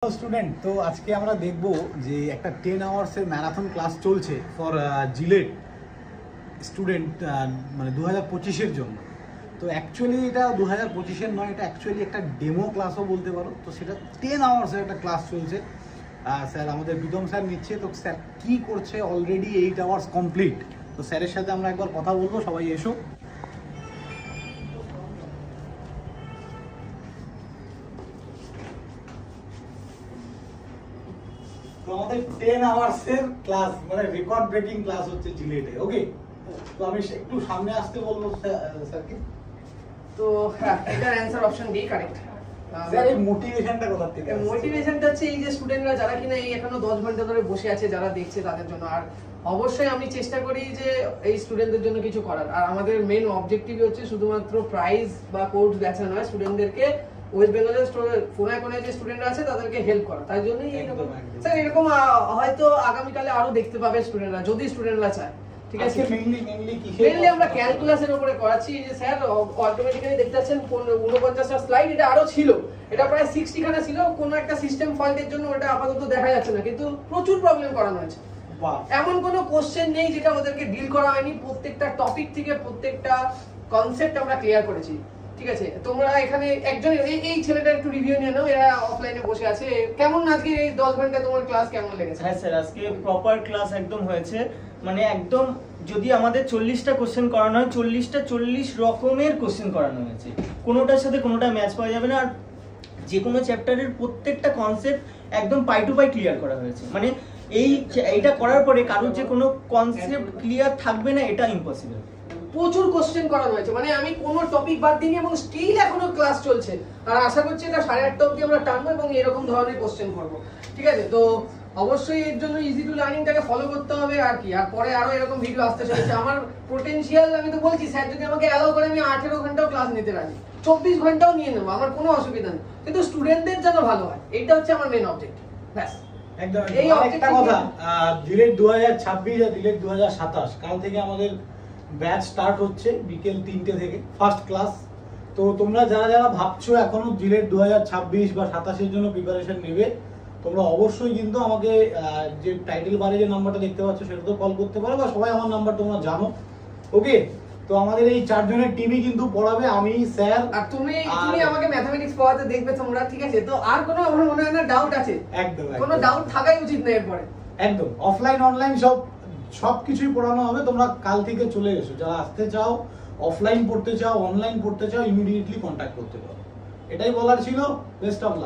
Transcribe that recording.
Student তো আজকে আমরা দেখব যে একটা 10 আওয়ার্সের ম্যারাথন ক্লাস চলছে ফর জিলেট স্টুডেন্ট মানে 2025-এর জন্য। তো অ্যাকচুয়ালি এটা 2025-এর নয়, এটা অ্যাকচুয়ালি একটা ডেমো ক্লাসও বলতে পারো। তো সেটা 10 আওয়ার্সের একটা ক্লাস চলছে, স্যার আমাদের বিদম স্যার নিচ্ছে। তো স্যার কী করছে, অলরেডি 8 আওয়ার্স কমপ্লিট। তো স্যারের সাথে আমরা একবার কথা বলবো, সবাই এসো। তো আমাদের 10 আওয়ার্সের ক্লাস মানে রেকর্ড ব্রেকিং ক্লাস হচ্ছে জিলেটে। ওকে, তো আমি একটু সামনে আসতে বলবো স্যারকে। তো এটার answer option D correct. Sir এই মোটিভেশনটা কোথা থেকে আসছে? মোটিভেশনটা হচ্ছে এই যে স্টুডেন্টরা যারা কিনা এই এখনো 10 ঘন্টা ধরে বসে আছে, যারা দেখছে তাদের জন্য। আর অবশ্যই আমি চেষ্টা করি যে এই স্টুডেন্টদের জন্য কিছু করার। আর আমাদের মেইন অবজেক্টিভ হচ্ছে শুধুমাত্র প্রাইজ বা কোর্স বেচা নয়, স্টুডেন্টদেরকে ওয়েস্ট বেঙ্গলের কোনায় কোনায় যে স্টুডেন্টরা আছে তাদেরকে হেল্প করা। তাই জন্যই স্যার এরকম হয়তো আগামীকালে আরো দেখতে পাবে স্টুডেন্টরা, যদি স্টুডেন্টরা চায়। ঠিক আছে, মেইনলি আমরা ক্যালকুলাসের উপরে করাচ্ছি। যে স্যার অটোমেটিক্যালি দেখতে পাচ্ছেন 49টা স্লাইড, এটা আরো ছিল, এটা প্রায় 60 খানা ছিল। কোন একটা সিস্টেম ফল্টের জন্য ওটা আপাতত দেখা যাচ্ছে না, কিন্তু প্রচুর প্রবলেম করানো হয়েছে। এমন কোনো কোশ্চেন নেই যেটা ওদেরকে ডিল করা হয়নি। প্রত্যেকটা টপিক থেকে প্রত্যেকটা কনসেপ্ট আমরা ক্লিয়ার করেছি। ঠিক আছে, তোমরা এখানে একজন এই ছেলেটা একটু রিভিউ নিয়ে নাও, এরা অফলাইনে বসে আছে। কেমন আজকে এই 10 ঘন্টা তোমার ক্লাস কেমন লেগেছে? হ্যাঁ স্যার, আজকে প্রপার ক্লাস একদম হয়েছে। মানে একদম যদি আমাদের 40টা কোশ্চেন করানো হয়, 40টা 40 রকমের কোশ্চেন করানো হয়েছে। কোনোটার সাথে কোনোটা ম্যাচ পাওয়া যাবে না। আর যে কোনো চ্যাপ্টারের প্রত্যেকটা কনসেপ্ট একদম পাই টু পাই ক্লিয়ার করা হয়েছে। মানে এইটা করার পরে কারোর যে কোনো কনসেপ্ট ক্লিয়ার থাকবে না, এটা ইম্পসিবল। প্রচুর কোশ্চেন করানো হয়েছে, মানে আমি কোনো টপিক বাদ দিইনি এবং স্টিল এখনো ক্লাস চলছে। আর আশা করছি এটা 8:30 অবধি আমরা টানবো এবং এরকম ধরনের কোশ্চেন করবো। ঠিক আছে, তো অবশ্যই এর জন্য ইজি টু লার্নিংটাকে ফলো করতে হবে। আর কি, আর পরে আরো এরকম ভিডিও আসতে চলেছে। আমার পোটেনশিয়াল, আমি তো বলছি স্যার যদি আমাকে অ্যালাউ করে আমি 18 ঘন্টাও ক্লাস নিতে রাজি, 24 ঘন্টাও নিয়ে নেবো, আমার কোনো অসুবিধা নেই। কিন্তু স্টুডেন্টদের যেন ভালো হয়, এইটা হচ্ছে আমার মেন অবজেক্টিভ। ব্যাস, একদম। এই একটা কথা, ডিলেট 2026 আর ডিলেট 2027 কাল থেকে আমাদের ব্যাচ স্টার্ট হচ্ছে বিকেল 3টে থেকে ফার্স্ট ক্লাস। তো তোমরা যারা যারা ভাবছো এখনো ডিলেট 2026 বা 27-এর জন্য প্রিপারেশন নেবে, তোমরা অবশ্যই কিন্তু আমাকে যে টাইটেল বারে যে নাম্বারটা দেখতে পাচ্ছ সেটাতে কল করতে পারো, বা সবাই আমার নাম্বার তোমরা জানো। ওকে, তো আমাদের এই 4 জনের টিমই কিন্তু পড়াবে, আমি, স্যার আর তুমি আমাকে ম্যাথমেটিক্স পড়াতে দেখবে তোমরা। ঠিক আছে, তো আর কোনো আমার মনে হয় না ডাউট আছে? একদম, কোনো ডাউট থাকাই উচিত না এরপরে। একদম অফলাইন অনলাইন সবকিছুই পড়ানো হবে। তোমরা কাল থেকে চলে এসো, যারা আসতে চাও, অফলাইন পড়তে চাও, অনলাইন পড়তে চাও, ইমিডিয়েটলি কন্ট্যাক্ট করতে পারো। এটাই বলার ছিল। Best of luck.